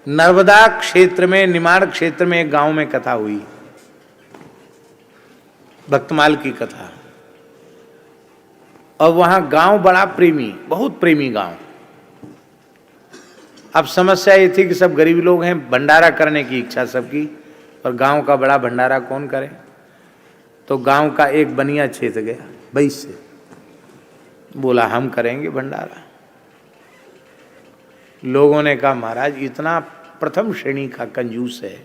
नर्मदा क्षेत्र में, निमाड़ क्षेत्र में एक गांव में कथा हुई, भक्तमाल की कथा। और वहां गांव बड़ा प्रेमी, बहुत प्रेमी गांव। अब समस्या ये थी कि सब गरीब लोग हैं, भंडारा करने की इच्छा सबकी, और गांव का बड़ा भंडारा कौन करे। तो गांव का एक बनिया छेद गया भाई से, बोला हम करेंगे भंडारा। लोगों ने कहा महाराज इतना प्रथम श्रेणी का कंजूस है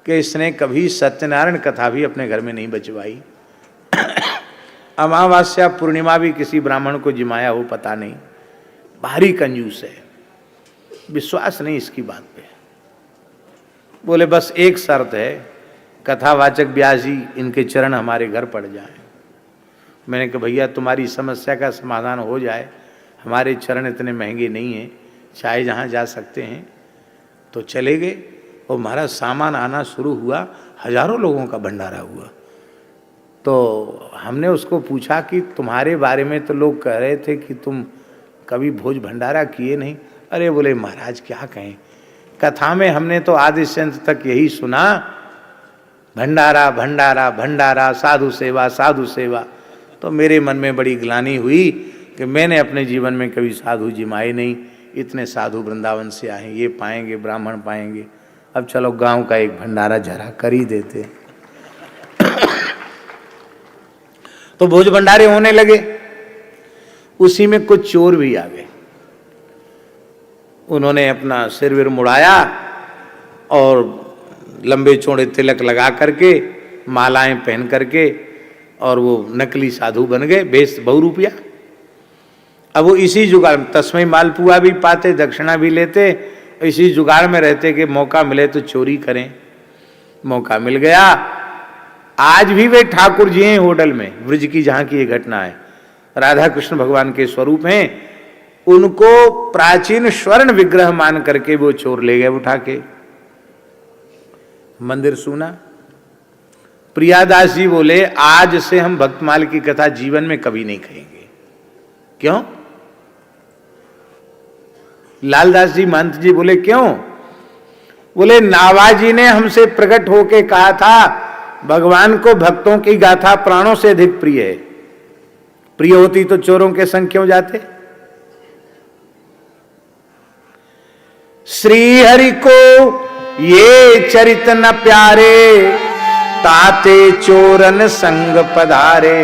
कि इसने कभी सत्यनारायण कथा भी अपने घर में नहीं बचवाई, अमावस्या पूर्णिमा भी किसी ब्राह्मण को जिमाया हो पता नहीं, भारी कंजूस है, विश्वास नहीं इसकी बात पे। बोले बस एक शर्त है, कथावाचक व्यास जी इनके चरण हमारे घर पड़ जाए। मैंने कहा भैया तुम्हारी समस्या का समाधान हो जाए, हमारे चरण इतने महंगे नहीं हैं, चाहे जहाँ जा सकते हैं। तो चले गए और हमारा सामान आना शुरू हुआ, हजारों लोगों का भंडारा हुआ। तो हमने उसको पूछा कि तुम्हारे बारे में तो लोग कह रहे थे कि तुम कभी भोज भंडारा किए नहीं। अरे बोले महाराज क्या कहें, कथा में हमने तो आदि से अंत तक यही सुना, भंडारा भंडारा भंडारा, साधु सेवा साधु सेवा। तो मेरे मन में बड़ी ग्लानि हुई कि मैंने अपने जीवन में कभी साधु जिमाए नहीं, इतने साधु वृंदावन से आए, ये पाएंगे ब्राह्मण पाएंगे, अब चलो गांव का एक भंडारा जरा कर ही देते। तो भोज भंडारे होने लगे, उसी में कुछ चोर भी आ गए। उन्होंने अपना सिर विर मुड़ाया और लंबे चौड़े तिलक लगा करके, मालाएं पहन करके, और वो नकली साधु बन गए, बेस बहुरूपिया। अब वो इसी जुगाड़ में तस्मय मालपुआ भी पाते, दक्षिणा भी लेते, इसी जुगाड़ में रहते कि मौका मिले तो चोरी करें। मौका मिल गया, आज भी वे ठाकुर जी हैं होटल में, ब्रज की जहां की ये घटना है, राधा कृष्ण भगवान के स्वरूप हैं। उनको प्राचीन स्वर्ण विग्रह मान करके वो चोर ले गए उठा के, मंदिर सुना। प्रियादास जी बोले आज से हम भक्तमाल की कथा जीवन में कभी नहीं कहेंगे। क्यों? लालदास जी महंत जी बोले क्यों? बोले नावाजी ने हमसे प्रकट होके कहा था भगवान को भक्तों की गाथा प्राणों से अधिक प्रिय है, प्रिय होती तो चोरों के संग क्यों जाते। श्री हरि को ये चरित न प्यारे, ताते चोरन संग पधारे।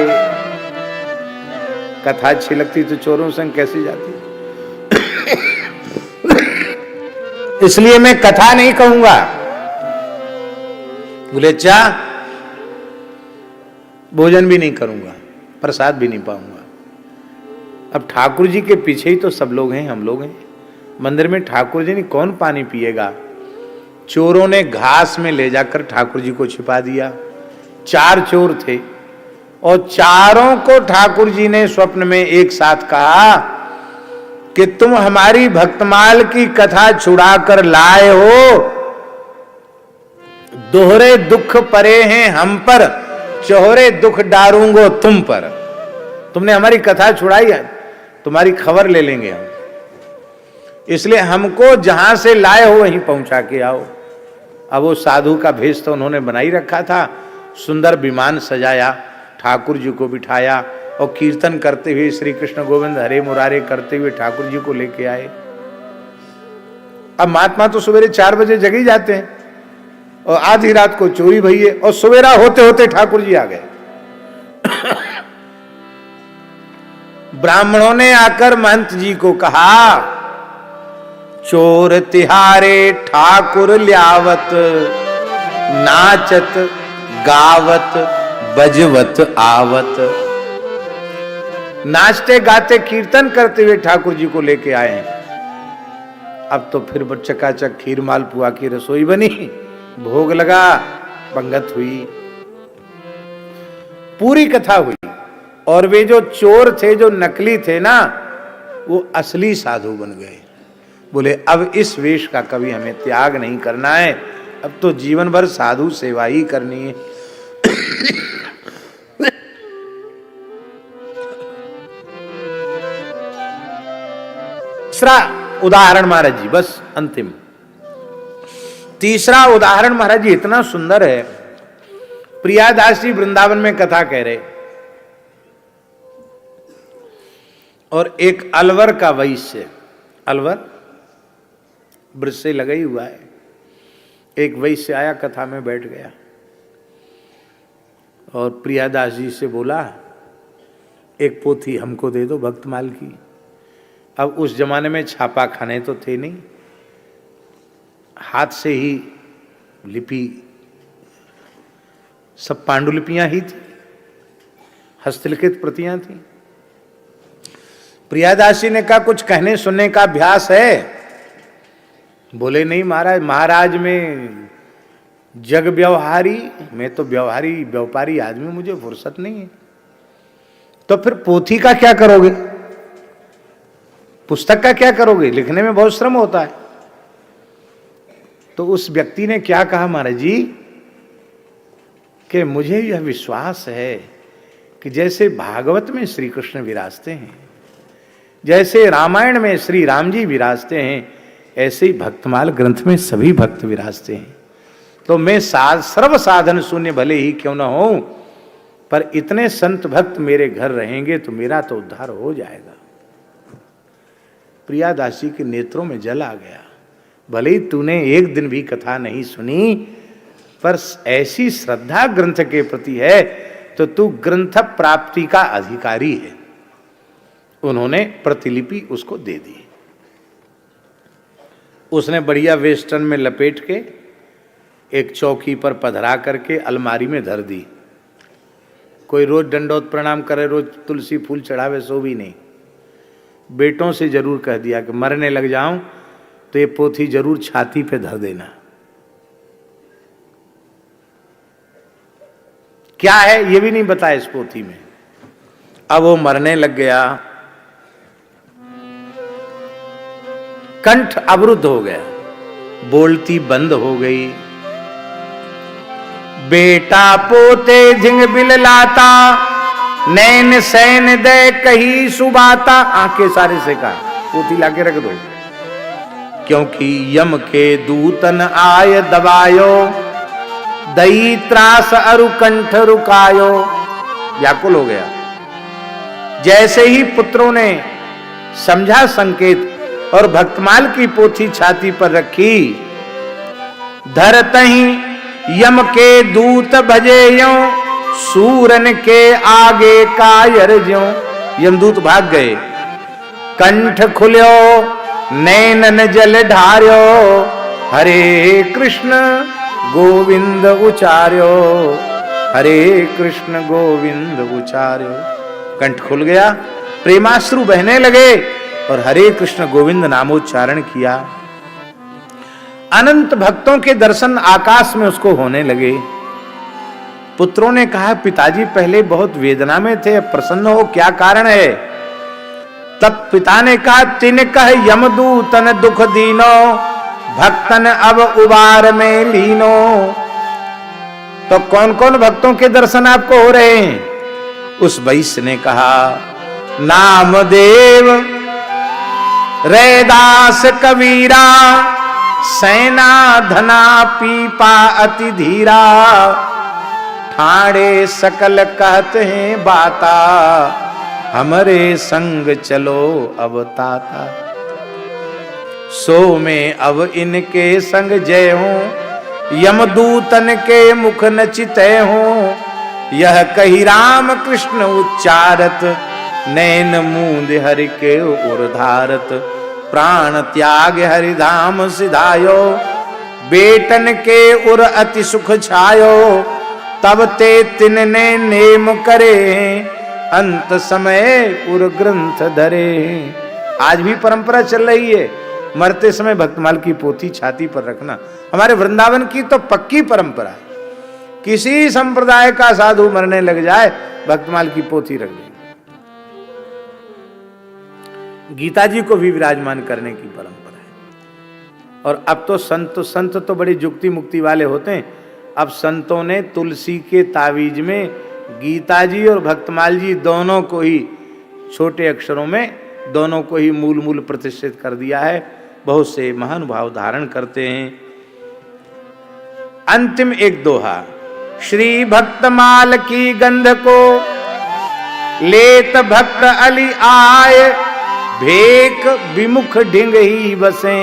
कथा अच्छी लगती तो चोरों संग कैसे जाती। इसलिए मैं कथा नहीं कहूंगा। बोले अच्छा, भोजन भी नहीं करूंगा, प्रसाद भी नहीं पाऊंगा। अब ठाकुर जी के पीछे ही तो सब लोग हैं, हम लोग हैं मंदिर में, ठाकुर जी नहीं, कौन पानी पिएगा। चोरों ने घास में ले जाकर ठाकुर जी को छिपा दिया। 4 चोर थे और चारों को ठाकुर जी ने स्वप्न में एक साथ कहा कि तुम हमारी भक्तमाल की कथा छुड़ा कर लाए हो, दोहरे दुख परे हैं हम पर, चौहरे दुख डारूंगो तुम पर। तुमने हमारी कथा छुड़ाई है, तुम्हारी खबर ले लेंगे हम, इसलिए हमको जहां से लाए हो वहीं पहुंचा के आओ। अब वो साधु का भेष तो उन्होंने बनाई रखा था, सुंदर विमान सजाया, ठाकुर जी को बिठाया और कीर्तन करते हुए श्री कृष्ण गोविंद हरे मुरारे करते हुए ठाकुर जी को लेके आए। अब महात्मा तो सवेरे 4 बजे जग ही जाते हैं और आधी रात को चोरी भई है, और सवेरा होते होते ठाकुर जी आ गए। ब्राह्मणों ने आकर महंत जी को कहा चोर तिहारे ठाकुर ल्यावत, नाचत गावत बजवत आवत। नाचते गाते कीर्तन करते हुए ठाकुर जी को लेके आए हैं। अब तो फिर चकाचक खीर मालपुआ की रसोई बनी, भोग लगा, पंगत हुई, पूरी कथा हुई। और वे जो चोर थे, जो नकली थे ना, वो असली साधु बन गए। बोले अब इस वेश का कभी हमें त्याग नहीं करना है, अब तो जीवन भर साधु सेवा ही करनी है। उदाहरण महाराज जी, बस अंतिम तीसरा उदाहरण महाराज जी इतना सुंदर है। प्रियादास जी वृंदावन में कथा कह रहे और एक अलवर का वैश्य, अलवर ब्रज से लगा ही हुआ है, एक वैश्य आया कथा में बैठ गया और प्रियादास जी से बोला एक पोथी हमको दे दो भक्तमाल की। अब उस जमाने में छापा खाने तो थे नहीं, हाथ से ही लिपि, सब पांडुलिपियां ही थी, हस्तलिखित प्रतियां थी। प्रियादास जी ने कहा कुछ कहने सुनने का अभ्यास है? बोले नहीं महाराज, महाराज में जग व्यवहारी, मैं तो व्यवहारी व्यापारी आदमी, मुझे फुर्सत नहीं है। तो फिर पोथी का क्या करोगे, पुस्तक का क्या करोगे, लिखने में बहुत श्रम होता है। तो उस व्यक्ति ने क्या कहा महाराज जी कि मुझे यह विश्वास है कि जैसे भागवत में श्री कृष्ण विराजते हैं, जैसे रामायण में श्री राम जी विराजते हैं, ऐसे ही भक्तमाल ग्रंथ में सभी भक्त विराजते हैं। तो मैं सर्व साधन शून्य भले ही क्यों न हो, पर इतने संत भक्त मेरे घर रहेंगे तो मेरा तो उद्धार हो जाएगा। प्रियादास जी के नेत्रों में जल आ गया। भले ही तूने एक दिन भी कथा नहीं सुनी, पर ऐसी श्रद्धा ग्रंथ के प्रति है तो तू ग्रंथ प्राप्ति का अधिकारी है। उन्होंने प्रतिलिपि उसको दे दी। उसने बढ़िया वेस्टर्न में लपेट के एक चौकी पर पधरा करके अलमारी में धर दी। कोई रोज दंडोत प्रणाम करे, रोज तुलसी फूल चढ़ावे, सो भी नहीं। बेटों से जरूर कह दिया कि मरने लग जाऊं तो ये पोथी जरूर छाती पे धर देना। क्या है ये भी नहीं बताया इस पोथी में। अब वो मरने लग गया, कंठ अवरुद्ध हो गया, बोलती बंद हो गई। बेटा पोते झिंग बिल लाता, नैन सैन दे कही सुबाता। आंखें सारे से कहा पोथी लाके रख दो, क्योंकि यम के दूतन आय दबायो, दई त्रास अरु कंठ रुकायो। व्याकुल हो गया। जैसे ही पुत्रों ने समझा संकेत और भक्तमाल की पोथी छाती पर रखी, धरतहि यम के दूत भजे यों, सूरन के आगे कायर ज्यों। यमदूत भाग गए। कंठ खुल्यो नैनन जल ढार्यो, हरे कृष्ण गोविंद उचार्यो, हरे कृष्ण गोविंद उचार्यो। कंठ खुल गया, प्रेमाश्रु बहने लगे और हरे कृष्ण गोविंद नामोच्चारण किया। अनंत भक्तों के दर्शन आकाश में उसको होने लगे। पुत्रों ने कहा पिताजी पहले बहुत वेदना में थे, अब प्रसन्न हो, क्या कारण है? तब पिता ने कहा तिन कह यमदूतन दुख दीनो, भक्तन अब उबार में लीनो। तो कौन कौन भक्तों के दर्शन आपको हो रहे हैं? उस वैश्य ने कहा नामदेव, रैदास कबीरा, सेना धना पीपा अति धीरा, ठाणे सकल कहते हैं बाता, हमरे संग चलो अब ताता। सो में अब इनके संग जय हो, यमदूतन के मुख न चितय हो। यह कही राम कृष्ण उच्चारत, नैन मूंद हरि के उर्धारत। प्राण त्याग हरिधाम सिधायो, बेटन के उर अति सुख छायो। तब ते तिन ने नेम करे, अंत समय उर ग्रंथ धरे। आज भी परंपरा चल रही है, मरते समय भक्तमाल की पोथी छाती पर रखना। हमारे वृंदावन की तो पक्की परंपरा है। किसी संप्रदाय का साधु मरने लग जाए, भक्तमाल की पोथी रख दे। गीता जी को भी विराजमान करने की परंपरा है। और अब तो संत तो बड़ी जुक्ति मुक्ति वाले होते हैं। अब संतों ने तुलसी के तावीज में गीता जी और भक्तमाल जी दोनों को ही छोटे अक्षरों में दोनों को ही मूल मूल प्रतिष्ठित कर दिया है। बहुत से महानुभाव धारण करते हैं। अंतिम एक दोहा, श्री भक्तमाल की गंध को लेत भक्त अली आए, भेक विमुख ढिंग ही बसे,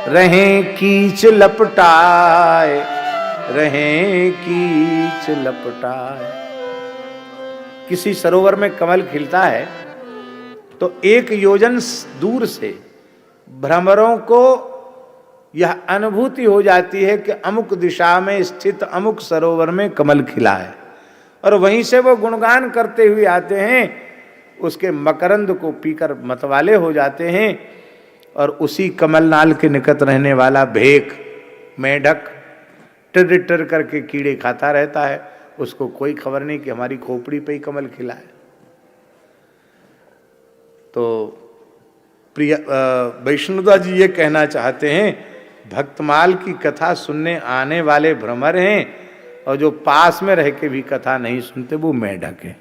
रहें कीच लपटाए, रहें कीच लपटाए। किसी सरोवर में कमल खिलता है तो 1 योजन दूर से भ्रमरों को यह अनुभूति हो जाती है कि अमुक दिशा में स्थित अमुक सरोवर में कमल खिला है, और वहीं से वो गुणगान करते हुए आते हैं, उसके मकरंद को पीकर मतवाले हो जाते हैं। और उसी कमलनाल के निकट रहने वाला भेक मेढक टिर टिर करके कीड़े खाता रहता है, उसको कोई खबर नहीं कि हमारी खोपड़ी पे ही कमल खिला है। तो प्रिय वैष्णोदा जी ये कहना चाहते हैं, भक्तमाल की कथा सुनने आने वाले भ्रमर हैं, और जो पास में रह के भी कथा नहीं सुनते वो मेढक है।